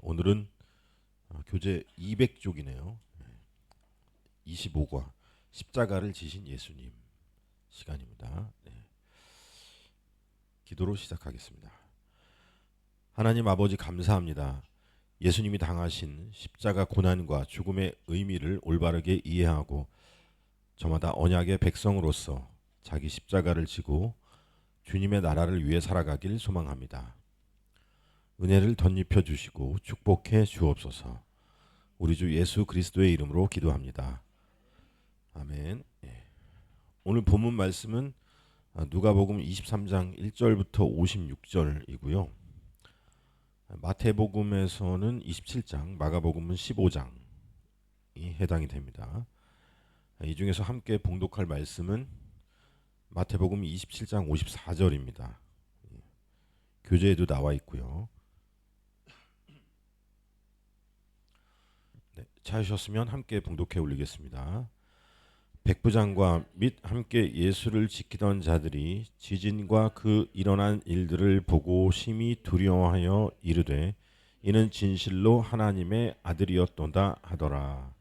오늘은 교재 200쪽이네요. 25과 십자가를 지신 예수님 시간입니다. 기도로 시작하겠습니다. 하나님 아버지 감사합니다. 예수님이 당하신 십자가 고난과 죽음의 의미를 올바르게 이해하고 저마다 언약의 백성으로서 자기 십자가를 지고 주님의 나라를 위해 살아가길 소망합니다. 은혜를 덧입혀 주시고 축복해 주옵소서. 우리 주 예수 그리스도의 이름으로 기도합니다. 아멘. 오늘 본문 말씀은 누가복음 23장 1절부터 56절이고요. 마태복음에서는 27장, 마가복음은 15장이 해당이 됩니다. 이 중에서 함께 봉독할 말씀은 마태복음 27장 54절입니다. 교재에도 나와 있고요. 찾으셨으면 함께 봉독해 올리겠습니다. 백부장과 및 함께 예수를 지키던 자들이 지진과 그 일어난 일들을 보고 심히 두려워하여 이르되 이는 진실로 하나님의 아들이었도다 하더라.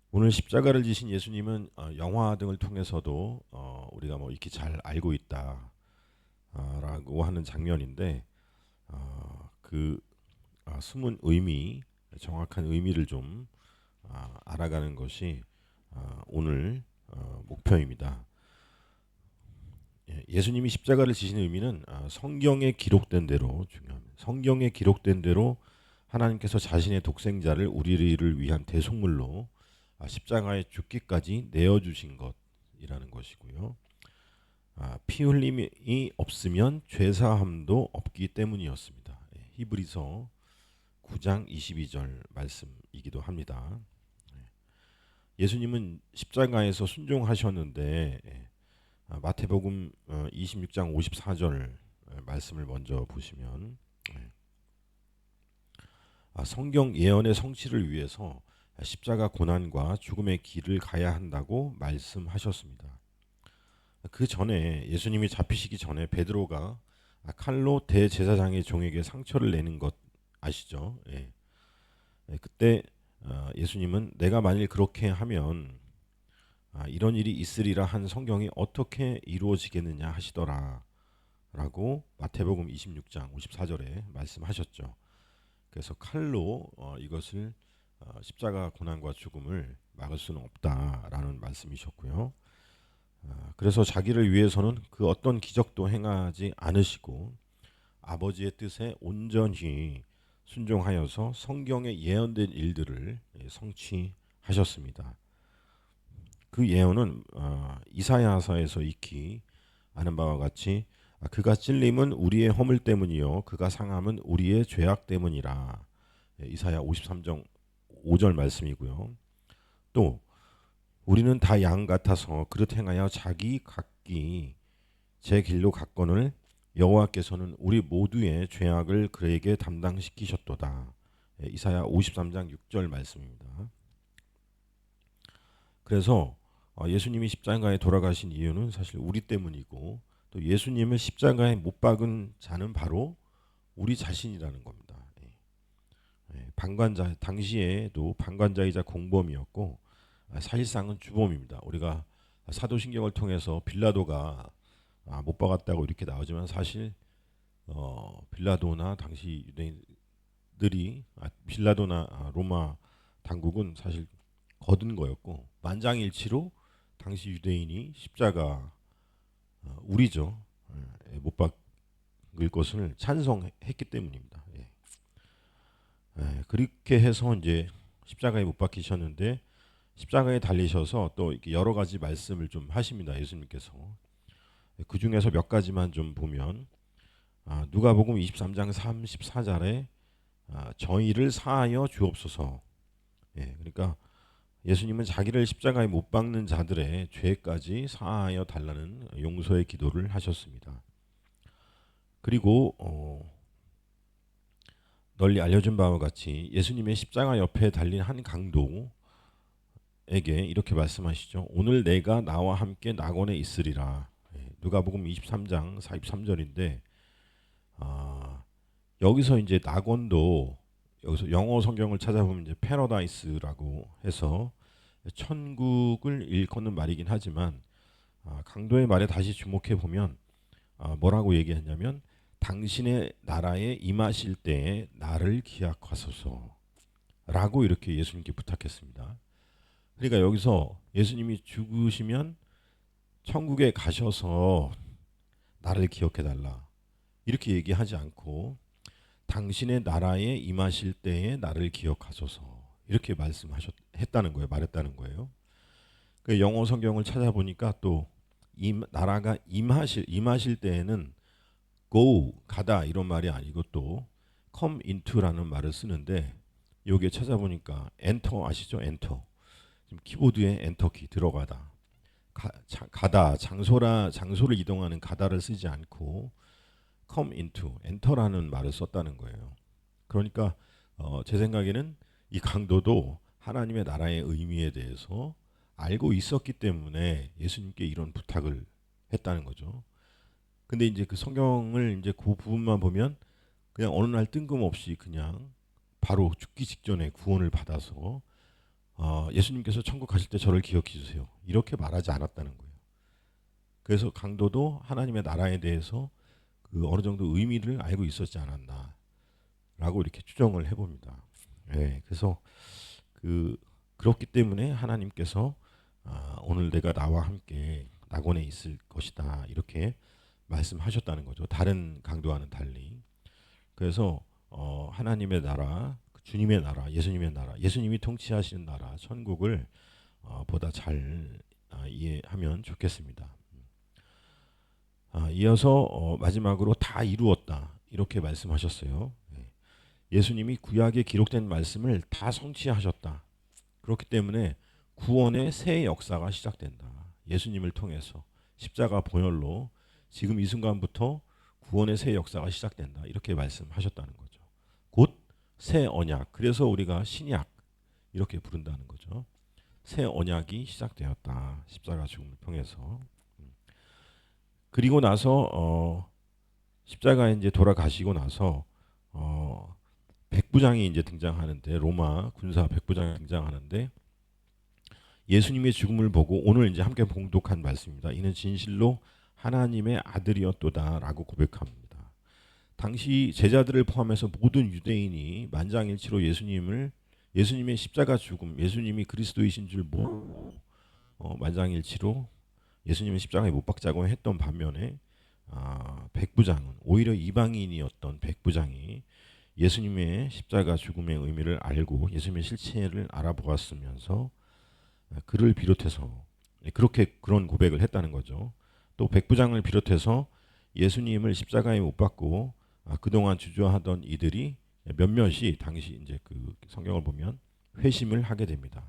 오늘 십자가를 지신 예수님은 영화 등을 통해서도 우리가 이렇게 잘 알고 있다라고 하는 장면인데 그 숨은 의미, 정확한 의미를 좀 알아가는 것이 오늘 목표입니다. 예수님이 십자가를 지시는 의미는 성경에 기록된 대로 중요합니다. 성경에 기록된 대로 하나님께서 자신의 독생자를 우리를 위한 대속물로 십자가에 죽기까지 내어주신 것이라는 것이고요. 피 흘림이 없으면 죄사함도 없기 때문이었습니다. 히브리서 9장 22절 말씀이기도 합니다. 예수님은 십자가에서 순종하셨는데 마태복음 26장 54절 말씀을 먼저 보시면 성경 예언의 성취를 위해서 십자가 고난과 죽음의 길을 가야 한다고 말씀하셨습니다. 그 전에 예수님이 잡히시기 전에 베드로가 칼로 대제사장의 종에게 상처를 내는 것 아시죠? 그때 예수님은 내가 만일 그렇게 하면 이런 일이 있으리라 한 성경이 어떻게 이루어지겠느냐 하시더라 라고 마태복음 26장 54절에 말씀하셨죠. 그래서 칼로 이것을 십자가 고난과 죽음을 막을 수는 없다라는 말씀이셨고요. 그래서 자기를 위해서는 그 어떤 기적도 행하지 않으시고 아버지의 뜻에 온전히 순종하여서 성경에 예언된 일들을 성취하셨습니다. 그 예언은 이사야서에서 익히 아는 바와 같이 그가 찔림은 우리의 허물 때문이요 그가 상함은 우리의 죄악 때문이라. 이사야 53장 5절 말씀이고요. 또 우리는 다 양 같아서 그릇 행하여 자기 각기 제 길로 갔거늘 여호와께서는 우리 모두의 죄악을 그에게 담당시키셨도다. 이사야 53장 6절 말씀입니다. 그래서 예수님이 십자가에 돌아가신 이유는 사실 우리 때문이고 또 예수님을 십자가에 못 박은 자는 바로 우리 자신이라는 겁니다. 방관자 당시에도 방관자이자 공범이었고 사실상은 주범입니다. 우리가 사도신경을 통해서 빌라도가 못 박았다고 이렇게 나오지만 사실 빌라도나 당시 유대인들이 빌라도나 로마 당국은 사실 거둔 거였고 만장일치로 당시 유대인이 십자가 우리죠 못 박을 것을 찬성했기 때문입니다. 그렇게 해서 이제 십자가에 못 박히셨는데 십자가에 달리셔서 또 이렇게 여러 가지 말씀을 좀 하십니다. 예수님께서 그 중에서 몇 가지만 좀 보면 누가복음 23장 34절에 저희를 사하여 주옵소서. 그러니까 예수님은 자기를 십자가에 못 박는 자들의 죄까지 사하여 달라는 용서의 기도를 하셨습니다. 그리고 널리 알려진 바와 같이 예수님의 십자가 옆에 달린 한 강도에게 이렇게 말씀하시죠. 오늘 내가 나와 함께 낙원에 있으리라. 누가복음 23장 43절인데 여기서 이제 낙원도 여기서 영어 성경을 찾아보면 이제 패러다이스라고 해서 천국을 일컫는 말이긴 하지만 강도의 말에 다시 주목해 보면 뭐라고 얘기했냐면 당신의 나라에 임하실 때에 나를 기약하소서라고 이렇게 예수님께 부탁했습니다. 그러니까 여기서 예수님이 죽으시면 천국에 가셔서 나를 기억해 달라 이렇게 얘기하지 않고 당신의 나라에 임하실 때에 나를 기억하소서 이렇게 했다는 거예요. 말했다는 거예요. 그 영어 성경을 찾아보니까 또 나라가 임하실 때에는 go 가다 이런 말이 아니고 또 come into라는 말을 쓰는데 여기에 찾아보니까 enter 아시죠? enter. 지금 키보드에 엔터키 들어가다. 가다 장소를 이동하는 가다를 쓰지 않고 come into enter라는 말을 썼다는 거예요. 그러니까 제 생각에는 이 강도도 하나님의 나라의 의미에 대해서 알고 있었기 때문에 예수님께 이런 부탁을 했다는 거죠. 근데 이제 그 성경을 이제 그 부분만 보면 그냥 어느 날 뜬금없이 그냥 바로 죽기 직전에 구원을 받아서 예수님께서 천국 가실 때 저를 기억해 주세요. 이렇게 말하지 않았다는 거예요. 그래서 강도도 하나님의 나라에 대해서 그 어느 정도 의미를 알고 있었지 않았나라고 이렇게 추정을 해봅니다. 네, 그래서 그렇기 때문에 하나님께서 오늘 내가 나와 함께 낙원에 있을 것이다 이렇게 말씀하셨다는 거죠. 다른 강도와는 달리. 그래서 하나님의 나라, 주님의 나라, 예수님의 나라, 예수님이 통치하시는 나라, 천국을 보다 잘 이해하면 좋겠습니다. 이어서 마지막으로 다 이루었다 이렇게 말씀하셨어요. 예수님이 구약에 기록된 말씀을 다 성취하셨다. 그렇기 때문에 구원의 새 역사가 시작된다. 예수님을 통해서 십자가 보혈로 지금 이 순간부터 구원의 새 역사가 시작된다. 이렇게 말씀하셨다는 거죠. 곧 새 언약. 그래서 우리가 신약 이렇게 부른다는 거죠. 새 언약이 시작되었다. 십자가 죽음을 통해서. 그리고 나서 십자가에 이제 돌아가시고 나서 백부장이 이제 등장하는데 로마 군사 백부장이 등장하는데 예수님의 죽음을 보고 오늘 이제 함께 봉독한 말씀입니다. 이는 진실로 하나님의 아들이었도다라고 고백합니다. 당시 제자들을 포함해서 모든 유대인이 만장일치로 예수님의 십자가 죽음, 예수님이 그리스도이신 줄 모르고 만장일치로 예수님의 십자가에 못 박자고 했던 반면에 백부장은 오히려 이방인이었던 백부장이 예수님의 십자가 죽음의 의미를 알고 예수님의 실체를 알아보았으면서 그를 비롯해서 그런 고백을 했다는 거죠. 또 백부장을 비롯해서 예수님을 십자가에 못 박고 그동안 주저하던 이들이 몇몇이 당시 이제 그 성경을 보면 회심을 하게 됩니다.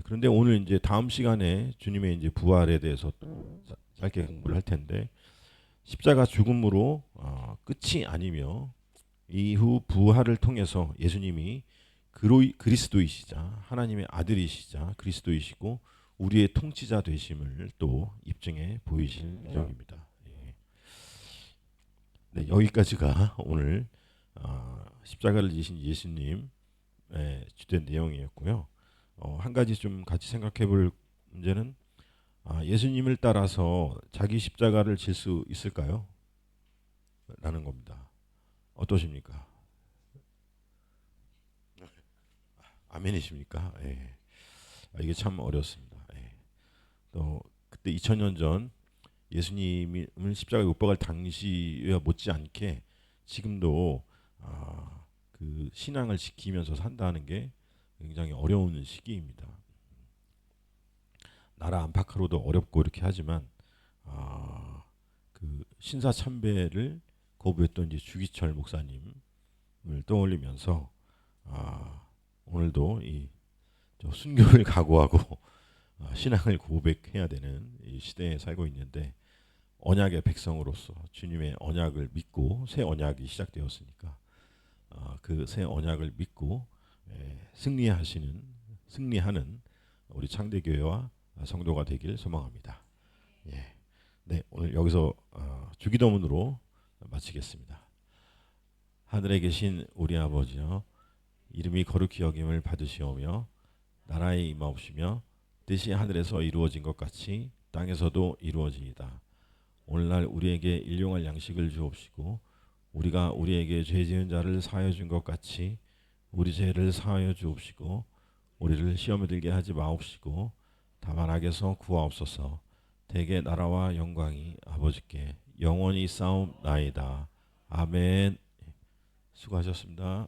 그런데 오늘 이제 다음 시간에 주님의 이제 부활에 대해서 짧게 공부를 할 텐데 십자가 죽음으로 끝이 아니며 이후 부활을 통해서 예수님이 그리스도이시자 하나님의 아들이시자 그리스도이시고 우리의 통치자 되심을 또 입증해 보이실 예정입니다. 네, 여기까지가 오늘 십자가를 지신 예수님의 주된 내용이었고요. 한 가지 좀 같이 생각해 볼 문제는 예수님을 따라서 자기 십자가를 질 수 있을까요? 라는 겁니다. 어떠십니까? 아멘이십니까? 예. 이게 참 어렵습니다. 예. 또 그때 2000년 전 예수님을 십자가에 못 박을 당시와 못지않게 지금도 그 신앙을 지키면서 산다는 게 굉장히 어려운 시기입니다. 나라 안팎으로도 어렵고 이렇게 하지만 그 신사참배를 거부했던 이제 주기철 목사님을 떠올리면서 오늘도 이 순교를 각오하고 신앙을 고백해야 되는 이 시대에 살고 있는데 언약의 백성으로서 주님의 언약을 믿고 새 언약이 시작되었으니까 그 새 언약을 믿고 승리하는 우리 창대교회와 성도가 되길 소망합니다. 예. 네, 오늘 여기서 주기도문으로 마치겠습니다. 하늘에 계신 우리 아버지여, 이름이 거룩히 여김을 받으시오며 나라에 임하옵시며 뜻이 하늘에서 이루어진 것 같이 땅에서도 이루어지이다. 오늘날 우리에게 일용할 양식을 주옵시고 우리가 우리에게 죄 지은 자를 사하여 준 것 같이 우리 죄를 사하여 주옵시고 우리를 시험에 들게 하지 마옵시고 다만 악에서 구하옵소서. 대개 나라와 영광이 아버지께 영원히 싸움나이다. 아멘. 수고하셨습니다.